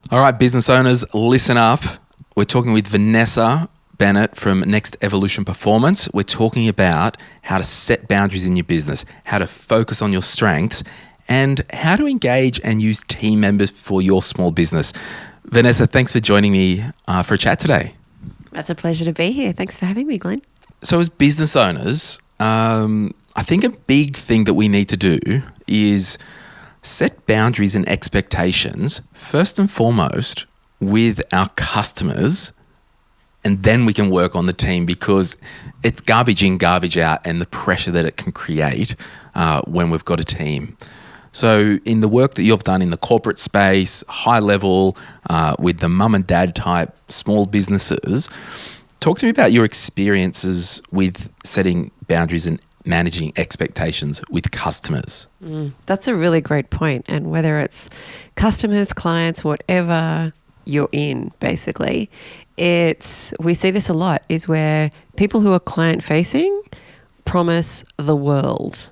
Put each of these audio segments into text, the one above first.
All right, business owners, listen up. We're talking with Vanessa Bennett from Next Evolution Performance. We're talking about how to set boundaries in your business, how to focus on your strengths, and how to engage and use team members for your small business. Vanessa, thanks for joining me for a chat today. That's a pleasure to be here. Thanks for having me, Glen. So as business owners, I think a big thing that we need to do is set boundaries and expectations, first and foremost, with our customers, and then we can work on the team, because it's garbage in, garbage out, and the pressure that it can create when we've got a team. So in the work that you've done in the corporate space, high level, with the mum and dad type small businesses, talk to me about your experiences with setting boundaries and managing expectations with customers. That's a really great point. And whether it's customers, clients, whatever you're in, basically, we see this a lot, is where people who are client facing promise the world.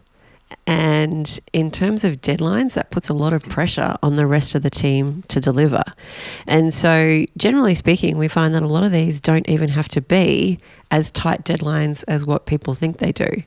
And in terms of deadlines, that puts a lot of pressure on the rest of the team to deliver. And so generally speaking, we find that a lot of these don't even have to be as tight deadlines as what people think they do.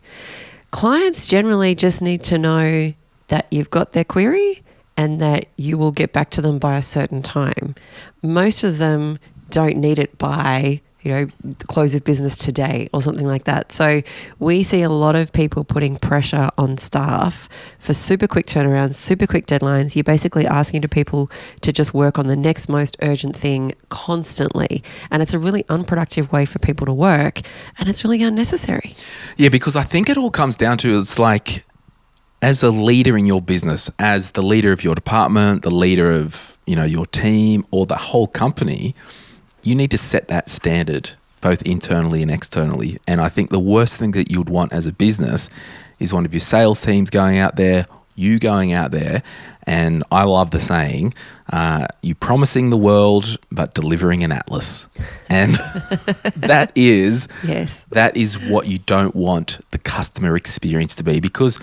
Clients generally just need to know that you've got their query and that you will get back to them by a certain time. Most of them don't need it by the close of business today or something like that. So we see a lot of people putting pressure on staff for super quick turnarounds, super quick deadlines. You're basically asking to people to just work on the next most urgent thing constantly. And it's a really unproductive way for people to work, and it's really unnecessary. Yeah, because I think it all comes down to, it's like, as a leader in your business, as the leader of your department, the leader of your team or the whole company, you need to set that standard both internally and externally. And I think the worst thing that you'd want as a business is one of your sales teams going out there, you going out there, and I love the saying, you promising the world but delivering an atlas. And that is what you don't want the customer experience to be, because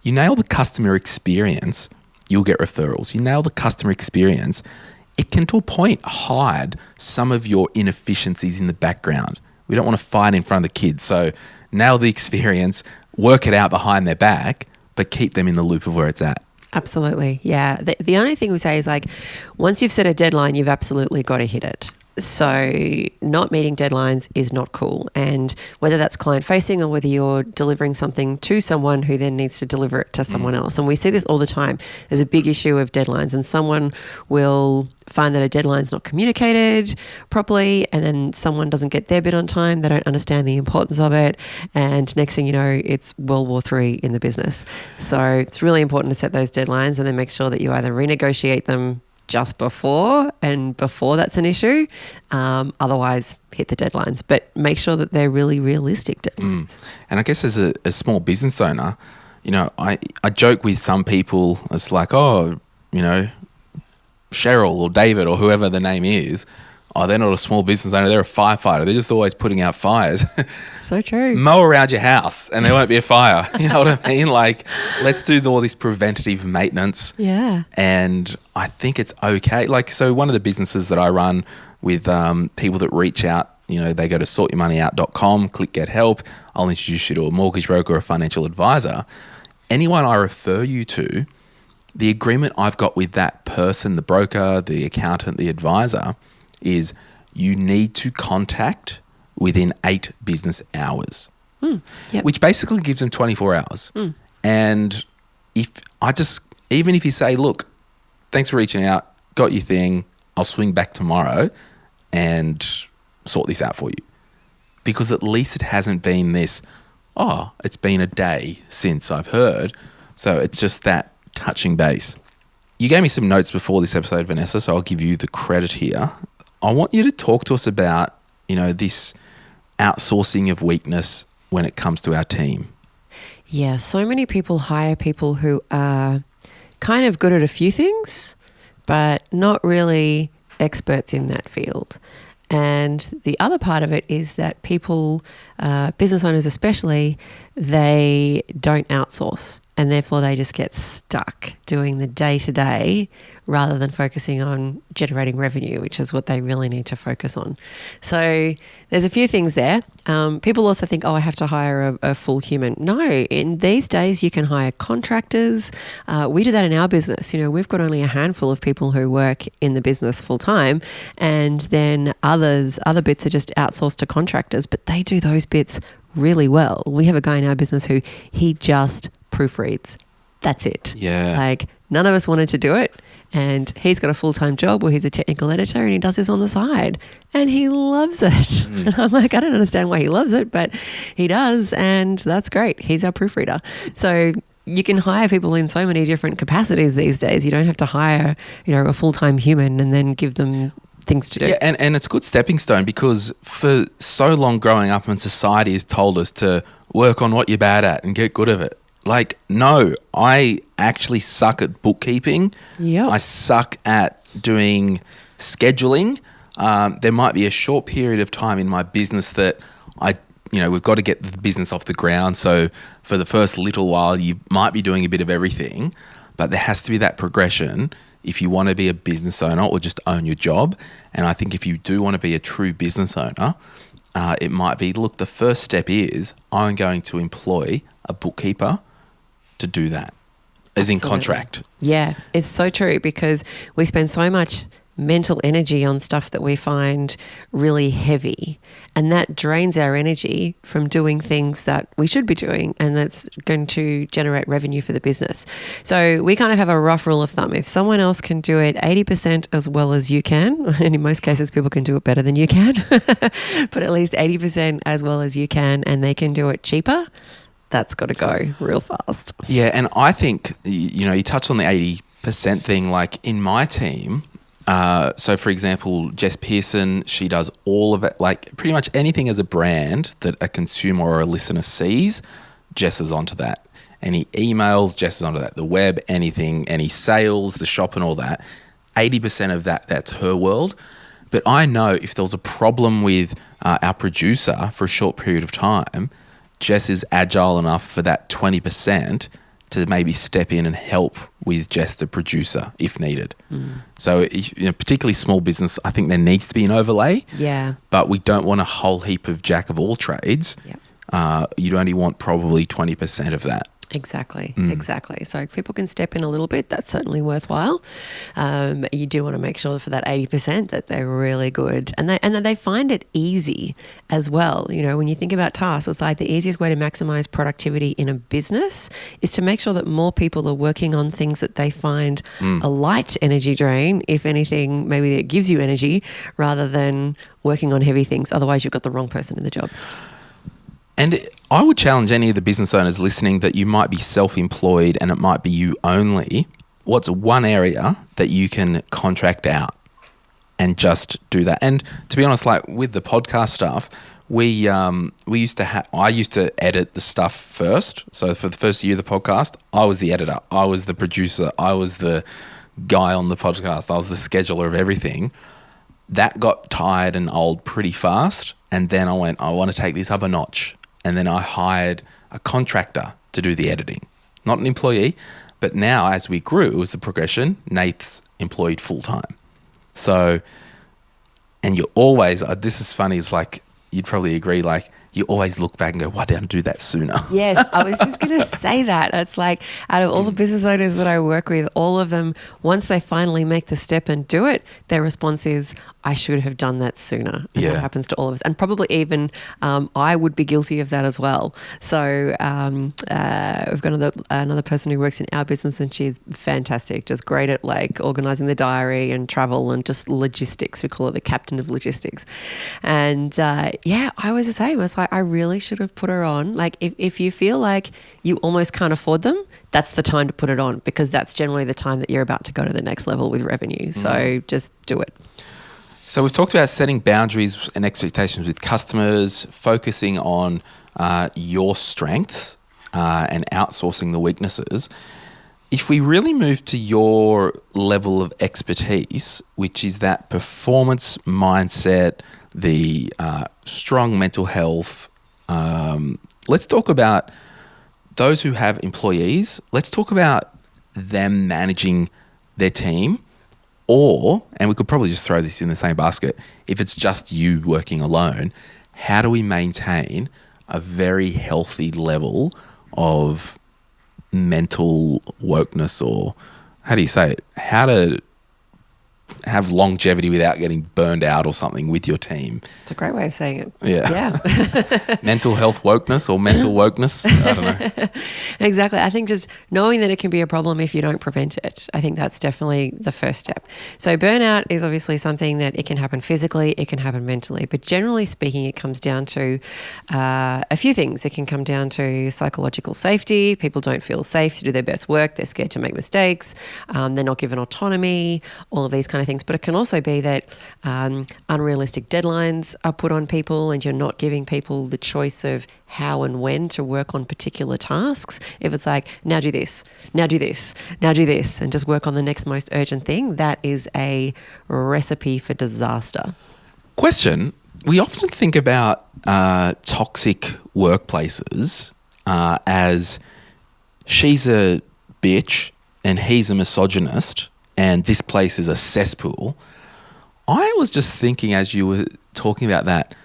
you nail the customer experience, you'll get referrals. You nail the customer experience, it can, to a point, hide some of your inefficiencies in the background. We don't want to fight in front of the kids. So nail the experience, work it out behind their back, but keep them in the loop of where it's at. Absolutely. Yeah. The only thing we say is, once you've set a deadline, you've absolutely got to hit it. So not meeting deadlines is not cool. And whether that's client facing or whether you're delivering something to someone who then needs to deliver it to someone else. And we see this all the time. There's a big issue of deadlines, and someone will find that a deadline's not communicated properly, and then someone doesn't get their bit on time. They don't understand the importance of it. And next thing you know, it's World War III in the business. So it's really important to set those deadlines and then make sure that you either renegotiate them just before that's an issue. Otherwise, hit the deadlines, but make sure that they're really realistic deadlines. And I guess as a small business owner, I joke with some people. It's like, Cheryl or David or whoever the name is, they're not a small business owner, they're a firefighter. They're just always putting out fires. So true. Mow around your house and there won't be a fire. You know what I mean? Let's do all this preventative maintenance. Yeah. And I think it's okay. So one of the businesses that I run with people that reach out, they go to sortyourmoneyout.com, click get help. I'll introduce you to a mortgage broker or a financial advisor. Anyone I refer you to, the agreement I've got with that person, the broker, the accountant, the advisor, is you need to contact within 8 business hours, which basically gives them 24 hours. And even if you say, look, thanks for reaching out, got your thing, I'll swing back tomorrow and sort this out for you. Because at least it hasn't been this, it's been a day since I've heard. So it's just that touching base. You gave me some notes before this episode, Vanessa, so I'll give you the credit here. I want you to talk to us about, this outsourcing of weakness when it comes to our team. Yeah, so many people hire people who are kind of good at a few things, but not really experts in that field. And the other part of it is that people, business owners especially, they don't outsource, and therefore they just get stuck doing the day-to-day rather than focusing on generating revenue, which is what they really need to focus on. So there's a few things there. People also think, I have to hire a full human. No, in these days you can hire contractors. We do that in our business. We've got only a handful of people who work in the business full-time, and then other bits are just outsourced to contractors, but they do those bits really well. We have a guy in our business who he just proofreads. That's it. Yeah. Like, none of us wanted to do it. And he's got a full-time job where he's a technical editor and he does this on the side. And he loves it. And I'm like, I don't understand why he loves it, but he does. And that's great. He's our proofreader. So you can hire people in so many different capacities these days. You don't have to hire, a full-time human and then give them things to do. Yeah, and it's a good stepping stone, because for so long growing up, and society has told us to work on what you're bad at and get good at it. Like, no, I actually suck at bookkeeping. Yep. I suck at doing scheduling. There might be a short period of time in my business that we've got to get the business off the ground. So for the first little while, you might be doing a bit of everything, but there has to be that progression if you want to be a business owner or just own your job. And I think if you do want to be a true business owner, it might be, look, the first step is I'm going to employ a bookkeeper to do that, as Absolutely. in contract. Yeah, it's so true, because we spend so much mental energy on stuff that we find really heavy, and that drains our energy from doing things that we should be doing, and that's going to generate revenue for the business. So we kind of have a rough rule of thumb. If someone else can do it 80% as well as you can, and in most cases people can do it better than you can, but at least 80% as well as you can, and they can do it cheaper, that's got to go real fast. Yeah, and I think, you touched on the 80% thing. Like, in my team, so for example, Jess Pearson, she does all of it, like pretty much anything as a brand that a consumer or a listener sees, Jess is onto that. Any emails, Jess is onto that. The web, anything, any sales, the shop and all that. 80% of that's her world. But I know if there was a problem with our producer for a short period of time, Jess is agile enough for that 20% to maybe step in and help with Jess, the producer, if needed. So, particularly small business, I think there needs to be an overlay. Yeah. But we don't want a whole heap of jack of all trades. Yep. You'd only want probably 20% of that. Exactly. So if people can step in a little bit, that's certainly worthwhile. You do want to make sure for that 80% that they're really good, and that they find it easy as well. When you think about tasks, it's like the easiest way to maximize productivity in a business is to make sure that more people are working on things that they find a light energy drain, if anything, maybe it gives you energy, rather than working on heavy things. Otherwise, you've got the wrong person in the job. And I would challenge any of the business owners listening that you might be self-employed and it might be you only. What's one area that you can contract out and just do that? And to be honest, like with the podcast stuff, I used to edit the stuff first. So for the first year of the podcast, I was the editor, I was the producer, I was the guy on the podcast, I was the scheduler of everything. That got tired and old pretty fast. And then I went, I want to take this up a notch. And then I hired a contractor to do the editing, not an employee. But now as we grew, it was the progression. Nate's employed full time. So, and you always, this is funny, it's like, you'd probably agree, like you always look back and go, why didn't I do that sooner? Yes, I was just going to say that. It's like out of all the business owners that I work with, all of them, once they finally make the step and do it, their response is, I should have done that sooner. And that happens to all of us. And probably even I would be guilty of that as well. So we've got another person who works in our business, and she's fantastic, just great at like organising the diary and travel and just logistics. We call it the captain of logistics. And I was the same. I was like, I really should have put her on. Like if you feel like you almost can't afford them, that's the time to put it on, because that's generally the time that you're about to go to the next level with revenue. So just do it. So we've talked about setting boundaries and expectations with customers, focusing on your strengths and outsourcing the weaknesses. If we really move to your level of expertise, which is that performance mindset, the strong mental health, let's talk about those who have employees. Let's talk about them managing their team, and we could probably just throw this in the same basket, if it's just you working alone, how do we maintain a very healthy level of mental wokeness, or how do you say it? How to have longevity without getting burned out or something with your team. It's a great way of saying it. Yeah. Mental health wokeness or mental wokeness. I don't know. Exactly. I think just knowing that it can be a problem if you don't prevent it. I think that's definitely the first step. So burnout is obviously something that it can happen physically, it can happen mentally, but generally speaking, it comes down to a few things. It can come down to psychological safety. People don't feel safe to do their best work. They're scared to make mistakes. They're not given autonomy, all of these kind of things. But it can also be that unrealistic deadlines are put on people and you're not giving people the choice of how and when to work on particular tasks. If it's like, now do this, now do this, now do this, and just work on the next most urgent thing, that is a recipe for disaster. Question. We often think about toxic workplaces as she's a bitch and he's a misogynist and this place is a cesspool. I was just thinking as you were talking about that,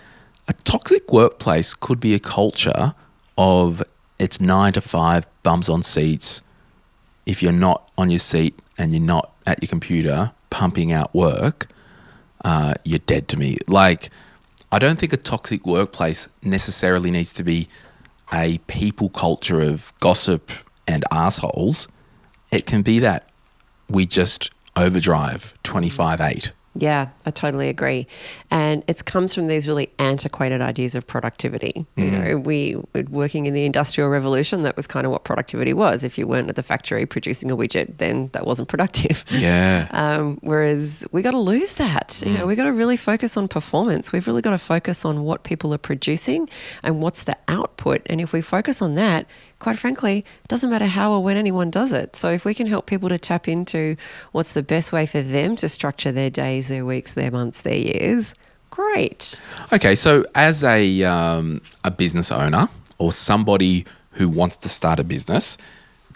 a toxic workplace could be a culture of it's 9 to 5, bums on seats. If you're not on your seat and you're not at your computer pumping out work, you're dead to me. Like, I don't think a toxic workplace necessarily needs to be a people culture of gossip and assholes. It can be that we just overdrive 25/8. Yeah, I totally agree. And it comes from these really antiquated ideas of productivity. You know, we were working in the Industrial Revolution. That was kind of what productivity was. If you weren't at the factory producing a widget, then that wasn't productive. Yeah. Whereas we got to lose that. You know, we got to really focus on performance. We've really got to focus on what people are producing and what's the output. And if we focus on that, quite frankly, it doesn't matter how or when anyone does it. So if we can help people to tap into what's the best way for them to structure their days, their weeks, their months, their years, great. Okay, so as a business owner or somebody who wants to start a business,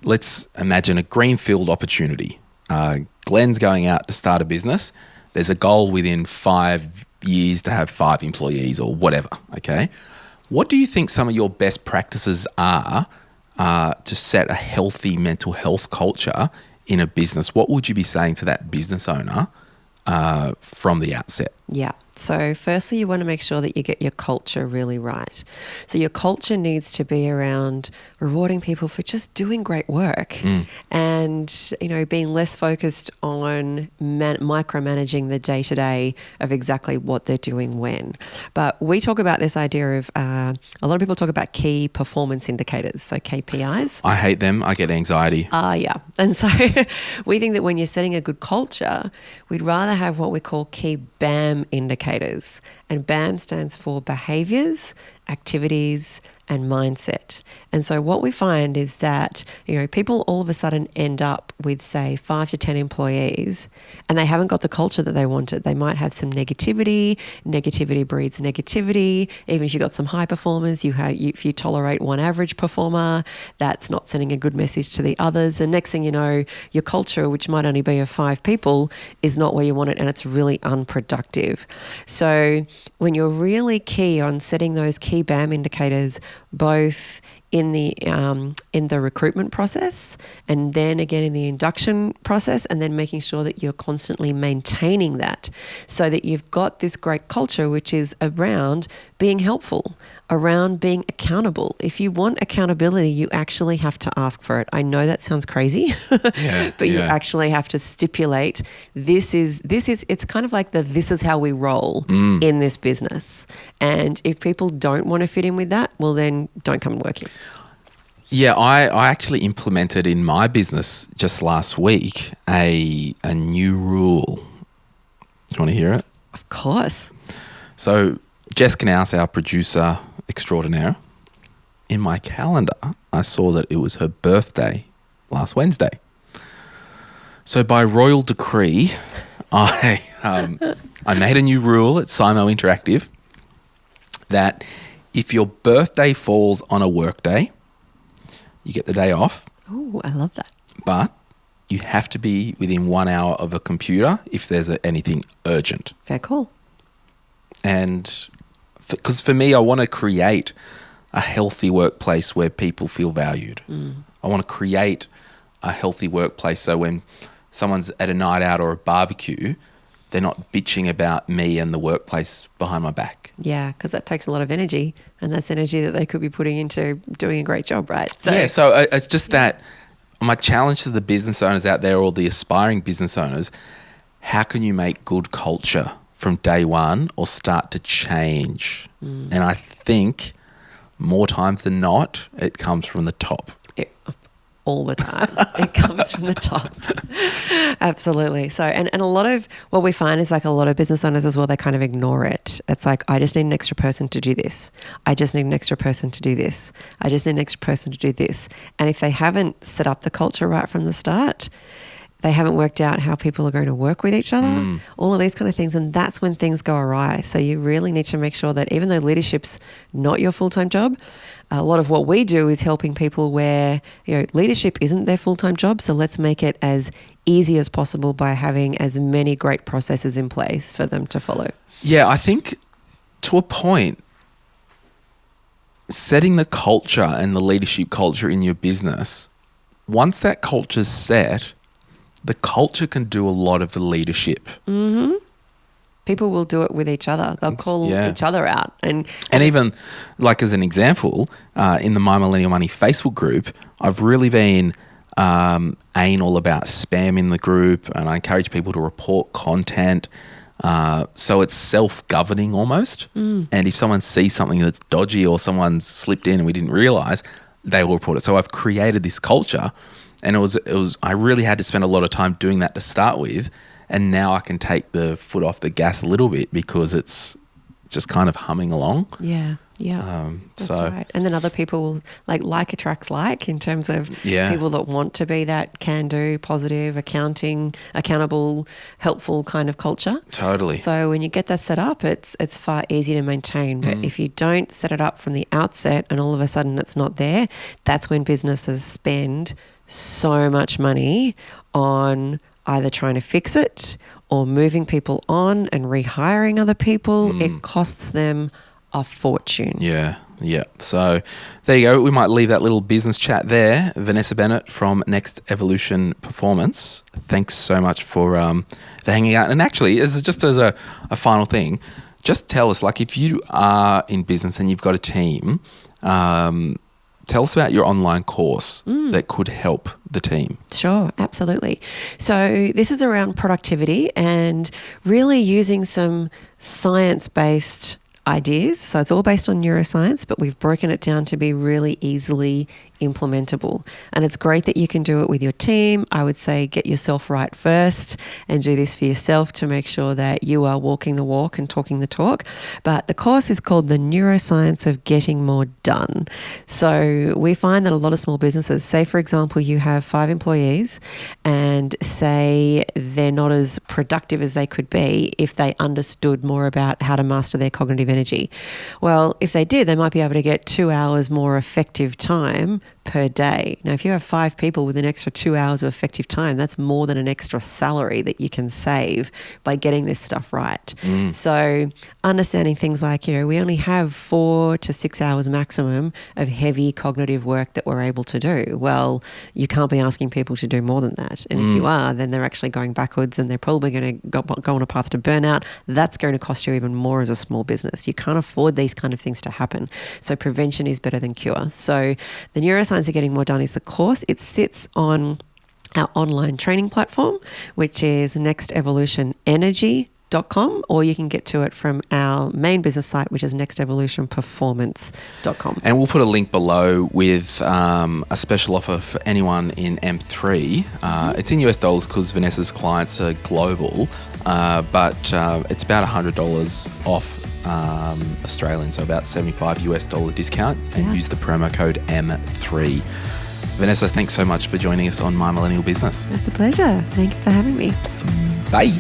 let's imagine a greenfield opportunity. Glen's going out to start a business. There's a goal within 5 years to have 5 employees or whatever, okay? What do you think some of your best practices are to set a healthy mental health culture in a business? What would you be saying to that business owner from the outset? Yeah. So firstly, you want to make sure that you get your culture really right. So your culture needs to be around rewarding people for just doing great work and, you know, being less focused on micromanaging the day-to-day of exactly what they're doing when. But we talk about this idea of, a lot of people talk about key performance indicators, so KPIs. I hate them. I get anxiety. Yeah. And so we think that when you're setting a good culture, we'd rather have what we call key BAM indicators. And BAM stands for behaviours, activities, and mindset. And so what we find is that, you know, people all of a sudden end up with, say, 5 to 10 employees and they haven't got the culture that they wanted. They might have some negativity. Negativity breeds negativity. Even if you've got some high performers, if you tolerate one average performer, that's not sending a good message to the others. And next thing you know, your culture, which might only be of 5 people, is not where you want it and it's really unproductive. So when you're really key on setting those key BAM indicators, both in the recruitment process and then again in the induction process, and then making sure that you're constantly maintaining that so that you've got this great culture which is around being helpful, around being accountable. If you want accountability, you actually have to ask for it. I know that sounds crazy, but you actually have to stipulate this is it's kind of like this is how we roll in this business. And if people don't want to fit in with that, well then don't come and work here. Yeah, I actually implemented in my business just last week a new rule. Do you want to hear it? Of course. So Jess Knaus, our producer extraordinaire, in my calendar, I saw that it was her birthday last Wednesday. So by royal decree, I made a new rule at Simo Interactive that if your birthday falls on a work day, you get the day off. Oh, I love that. But you have to be within 1 hour of a computer if there's anything urgent. Fair call. And because for me, I want to create a healthy workplace where people feel valued. I want to create a healthy workplace so when someone's at a night out or a barbecue, they're not bitching about me and the workplace behind my back. Yeah, because that takes a lot of energy, and that's energy that they could be putting into doing a great job, right? So it's just that my challenge to the business owners out there or the aspiring business owners, how can you make good culture from day one or start to change? And I think more times than not, it comes from the top. All the time. It comes from the top. Absolutely. So, and a lot of what we find is like a lot of business owners as well, they kind of ignore it. It's like, I just need an extra person to do this. I just need an extra person to do this. I just need an extra person to do this. And if they haven't set up the culture right from the start, they haven't worked out how people are going to work with each other, all of these kind of things. And that's when things go awry. So you really need to make sure that even though leadership's not your full-time job, a lot of what we do is helping people where, leadership isn't their full-time job. So let's make it as easy as possible by having as many great processes in place for them to follow. Yeah, I think to a point, setting the culture and the leadership culture in your business, once that culture's set, the culture can do a lot of the leadership. Mm-hmm. People will do it with each other. They'll call each other out. And even, like as an example, in the My Millennial Money Facebook group, I've really been anal about spam in the group, and I encourage people to report content. So it's self-governing almost. And if someone sees something that's dodgy or someone's slipped in and we didn't realise, they will report it. So I've created this culture. And it was. I really had to spend a lot of time doing that to start with, and now I can take the foot off the gas a little bit because it's just kind of humming along. Yeah. That's right. And then other people will like attracts like in terms of people that want to be that can-do, positive, accountable, helpful kind of culture. Totally. So when you get that set up, it's far easier to maintain. But if you don't set it up from the outset and all of a sudden it's not there, that's when businesses spend so much money on either trying to fix it or moving people on and rehiring other people. It costs them a fortune. Yeah. So there you go. We might leave that little business chat there. Vanessa Bennett from Next Evolution Performance. Thanks so much for hanging out. And actually, as a final thing, just tell us, if you are in business and you've got a team, tell us about your online course that could help the team. Sure, absolutely. So this is around productivity and really using some science-based ideas. So it's all based on neuroscience, but we've broken it down to be really easily implementable. And it's great that you can do it with your team. I would say get yourself right first and do this for yourself to make sure that you are walking the walk and talking the talk. But the course is called The Neuroscience of Getting More Done. So we find that a lot of small businesses, say for example, you have 5 employees and say they're not as productive as they could be if they understood more about how to master their cognitive energy. Well, if they did, they might be able to get 2 hours more effective time per day. Now, if you have 5 people with an extra 2 hours of effective time, that's more than an extra salary that you can save by getting this stuff right. So understanding things like, we only have 4 to 6 hours maximum of heavy cognitive work that we're able to do. Well, you can't be asking people to do more than that. And if you are, then they're actually going backwards and they're probably going to go on a path to burnout. That's going to cost you even more as a small business. You can't afford these kind of things to happen. So prevention is better than cure. So the Neuroscience of Getting More Done is the course. It sits on our online training platform, which is nextevolutionenergy.com, or you can get to it from our main business site, which is nextevolutionperformance.com. And we'll put a link below with a special offer for anyone in M3. It's in US dollars because Vanessa's clients are global, but it's about $100 off Australian, so about $75 US discount, and use the promo code M3. Vanessa, thanks so much for joining us on My Millennial Business. It's a pleasure. Thanks for having me. Bye.